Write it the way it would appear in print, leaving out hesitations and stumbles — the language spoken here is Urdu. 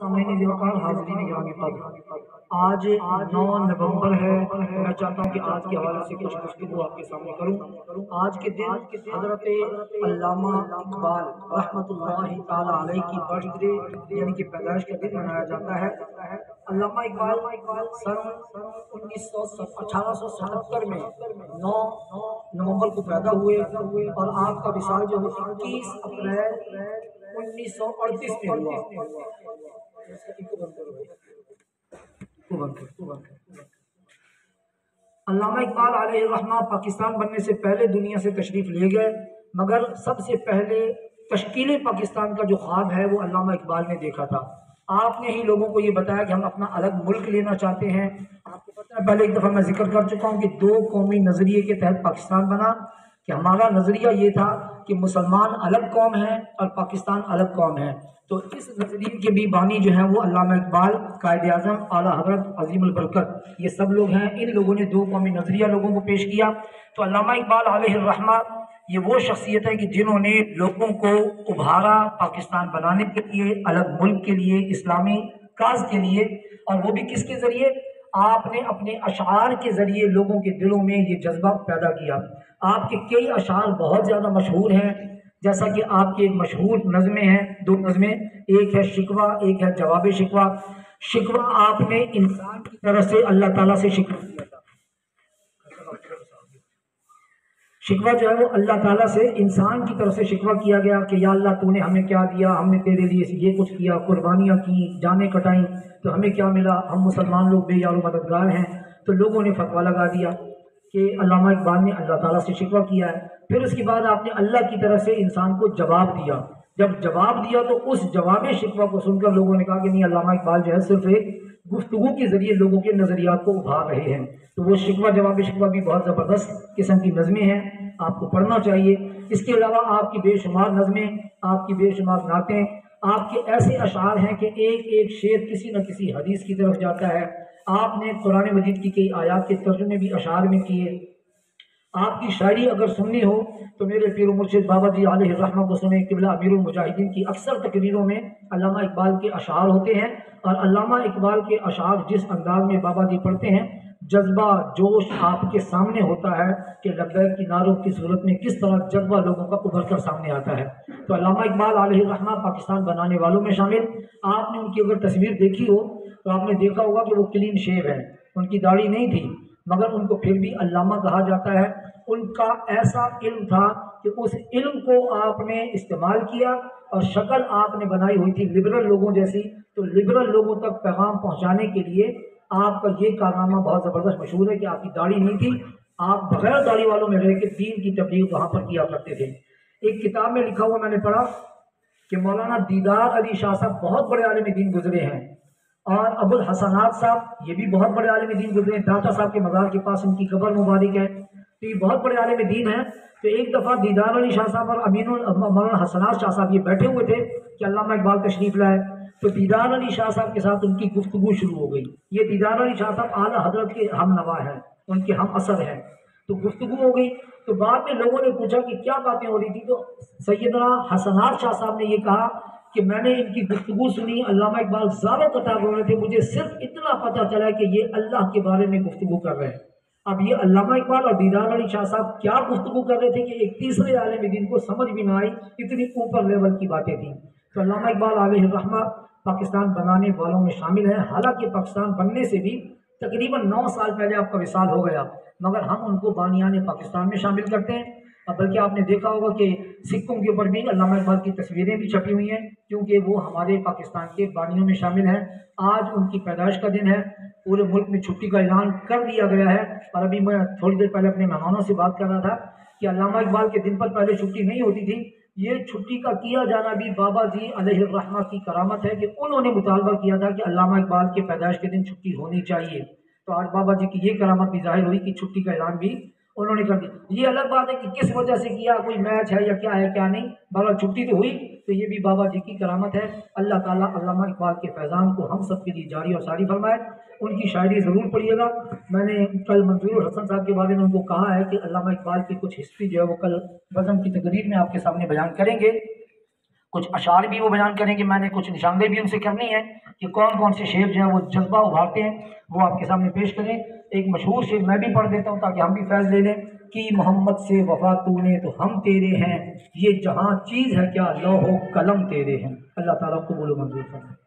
سامعین وقار حاضرین گرامی قدر، آج 9 نومبر ہے۔ میں چاہتا ہوں کہ آج کے حوالے سے کچھ گفتگو آپ کے سامنے کروں۔ آج کے دن حضرت علامہ اقبال رحمۃ اللہ تعالی علیہ کی برتھ ڈے یعنی کہ پیدائش کا دن منایا جاتا ہے۔ علامہ اقبال سن 1877 میں 9 نومبر کو پیدا ہوئے اور آپ کا وصال جو 21 اپریل 1938 میں ہوا۔ علامہ اقبال علیہ الرحمہ پاکستان بننے سے پہلے دنیا سے تشریف لے گئے، مگر سب سے پہلے تشکیل پاکستان کا جو خواب ہے وہ علامہ اقبال نے دیکھا تھا۔ آپ نے ہی لوگوں کو یہ بتایا کہ ہم اپنا الگ ملک لینا چاہتے ہیں۔ آپ کو پتہ ہے پہلے ایک دفعہ میں ذکر کر چکا ہوں کہ 2 قومی نظریے کے تحت پاکستان بنا، کہ ہمارا نظریہ یہ تھا کہ مسلمان الگ قوم ہے اور پاکستان الگ قوم ہے۔ تو اس نظریے کے بھی بانی جو ہیں وہ علامہ اقبال، قائد اعظم اعلیٰ حضرت عظیم البرکت، یہ سب لوگ ہیں۔ ان لوگوں نے 2 قومی نظریہ لوگوں کو پیش کیا۔ تو علامہ اقبال علیہ الرحمہ یہ وہ شخصیت ہے کہ جنہوں نے لوگوں کو ابھارا پاکستان بنانے کے لیے، الگ ملک کے لیے، اسلامی کاز کے لیے، اور وہ بھی کس کے ذریعے؟ آپ نے اپنے اشعار کے ذریعے لوگوں کے دلوں میں یہ جذبہ پیدا کیا۔ آپ کے کئی اشعار بہت زیادہ مشہور ہیں، جیسا کہ آپ کے مشہور نظمیں ہیں، 2 نظمیں، ایک ہے شکوہ، ایک ہے جواب شکوہ۔ شکوہ آپ نے انسان کی طرف سے اللہ تعالیٰ سے شکوہ کیا تھا۔ شکوہ جو ہے وہ اللہ تعالیٰ سے انسان کی طرف سے شکوہ کیا گیا کہ یا اللہ تو نے ہمیں کیا دیا، ہم نے تیرے لیے یہ کچھ کیا، قربانیاں کی، جانیں کٹائیں، تو ہمیں کیا ملا؟ ہم مسلمان لوگ بے یار و مددگار ہیں۔ تو لوگوں نے فتویٰ لگا دیا کہ علامہ اقبال نے اللہ تعالیٰ سے شکوہ کیا ہے۔ پھر اس کے بعد آپ نے اللہ کی طرف سے انسان کو جواب دیا۔ جب جواب دیا تو اس جواب شکوہ کو سن کر لوگوں نے کہا کہ نہیں، علامہ اقبال جو ہے صرف ایک گفتگو کے ذریعے لوگوں کے نظریات کو ابھار رہے ہیں۔ تو وہ شکوہ جواب شکوہ بھی بہت زبردست قسم کی نظمیں ہیں، آپ کو پڑھنا چاہیے۔ اس کے علاوہ آپ کی بے شمار نظمیں، آپ کی بے شمار نعتیں، آپ کے ایسے اشعار ہیں کہ ایک ایک شعر کسی نہ کسی حدیث کی طرف جاتا ہے۔ آپ نے قرآن مجید کی کئی آیات کے ترجمے بھی اشعار میں کیے۔ آپ کی شاعری اگر سننی ہو تو میرے پیر و مرشد بابا جی علیہ الرحمہ کو سنیں۔ قبلہ امیر المجاہدین کی اکثر تقریروں میں علامہ اقبال کے اشعار ہوتے ہیں، اور علامہ اقبال کے اشعار جس انداز میں بابا جی پڑھتے ہیں، جذبہ جوش آپ کے سامنے ہوتا ہے کہ لبیک کی نعروں کی صورت میں کس طرح جذبہ لوگوں کا ابھر کر سامنے آتا ہے۔ تو علامہ اقبال علیہ الرحمہ پاکستان بنانے والوں میں شامل۔ آپ نے ان کی اگر تصویر دیکھی ہو تو آپ نے دیکھا ہوگا کہ وہ کلین شیو ہے، ان کی داڑھی نہیں تھی، مگر ان کو پھر بھی علامہ کہا جاتا ہے۔ ان کا ایسا علم تھا کہ اس علم کو آپ نے استعمال کیا، اور شکل آپ نے بنائی ہوئی تھی لبرل لوگوں جیسی۔ تو لبرل لوگوں تک پیغام پہنچانے کے لیے آپ کا یہ کارنامہ بہت زبردست مشہور ہے کہ آپ کی داڑھی نہیں تھی، آپ بغیر داڑھی والوں میں رہ کے دین کی تبلیغ وہاں پر کیا کرتے تھے۔ ایک کتاب میں لکھا ہوا میں نے پڑھا کہ مولانا دیدار علی شاہ صاحب بہت بڑے عالم دین گزرے ہیں، اور ابو الحسنات صاحب یہ بھی بہت بڑے عالم دین گزرے ہیں۔ داتا صاحب کے مزار کے پاس ان کی قبر مبارک ہے، تو یہ بہت بڑے عالم دین ہیں۔ تو ایک دفعہ دیدار علی شاہ صاحب اور مولانا حسنات شاہ صاحب یہ بیٹھے ہوئے تھے کہ علامہ اقبال تشریف لائے، تو دیدار علی شاہ صاحب کے ساتھ ان کی گفتگو شروع ہو گئی۔ یہ دیدار علی شاہ صاحب اعلیٰ حضرت کے ہم نوا ہیں، ان کے ہم اثر ہیں۔ تو گفتگو ہو گئی، تو بعد میں لوگوں نے پوچھا کہ کیا باتیں ہو رہی تھی، تو سیدنا حسنات شاہ صاحب نے یہ کہا کہ میں نے ان کی گفتگو سنی، علامہ اقبال زاروں قطار رو رہے تھے، مجھے صرف اتنا پتہ چلا کہ یہ اللہ کے بارے میں گفتگو کر رہے ہیں۔ اب یہ علامہ اقبال اور دیدار علی شاہ صاحب کیا گفتگو کر رہے تھے کہ ایک تیسرے عالم دین کو سمجھ بھی نہ آئی، اتنی اوپر لیول کی باتیں تھیں۔ تو علامہ اقبال علیہ الرحمہ پاکستان بنانے والوں میں شامل ہیں، حالانکہ پاکستان بننے سے بھی تقریباً 9 سال پہلے آپ کا وصال ہو گیا، مگر ہم ان کو بانیان پاکستان میں شامل کرتے ہیں۔ بلکہ آپ نے دیکھا ہوگا کہ سکوں کے اوپر بھی علامہ اقبال کی تصویریں بھی چھپی ہوئی ہیں، کیونکہ وہ ہمارے پاکستان کے بانیوں میں شامل ہیں۔ آج ان کی پیدائش کا دن ہے، پورے ملک میں چھٹی کا اعلان کر دیا گیا ہے۔ اور ابھی میں تھوڑی دیر پہلے اپنے مہمانوں سے بات کر رہا تھا کہ علامہ اقبال کے دن پر پہلے چھٹی نہیں ہوتی تھی۔ یہ چھٹی کا کیا جانا بھی بابا جی علیہ الرحمہ کی کرامت ہے کہ انہوں نے مطالبہ کیا تھا کہ علامہ اقبال کے پیدائش کے دن چھٹی ہونی چاہیے۔ تو آج بابا جی کی یہ کرامت بھی ظاہر ہوئی کہ چھٹی کا اعلان بھی انہوں نے کر دی۔ یہ الگ بات ہے کہ کس وجہ سے کیا، کوئی میچ ہے یا کیا ہے کیا نہیں، بہرحال چھٹی تو ہوئی، تو یہ بھی بابا جی کی کرامت ہے۔ اللہ تعالیٰ علامہ اقبال کے فیضان کو ہم سب کے لیے جاری اور ساری فرمائے۔ ان کی شاعری ضرور پڑھیے گا۔ میں نے کل منظور الحسن صاحب کے بارے میں ان کو کہا ہے کہ علامہ اقبال کی کچھ ہسٹری جو ہے وہ کل بزم کی تقریر میں آپ کے سامنے بیان کریں گے۔ کچھ اشعار بھی وہ بیان کریں گے، میں نے کچھ نشاندہی بھی ان سے کرنی ہے کہ کون کون سے شعر جو ہیں وہ جذبہ ابھارتے ہیں، وہ آپ کے سامنے پیش کریں۔ ایک مشہور شعر میں بھی پڑھ دیتا ہوں تاکہ ہم بھی فیض لے لیں کہ محمد سے وفا تو نے تو ہم تیرے ہیں، یہ جہاں چیز ہے کیا لوح و قلم تیرے ہیں۔ اللہ تعالیٰ قبول و منظور فرمائے۔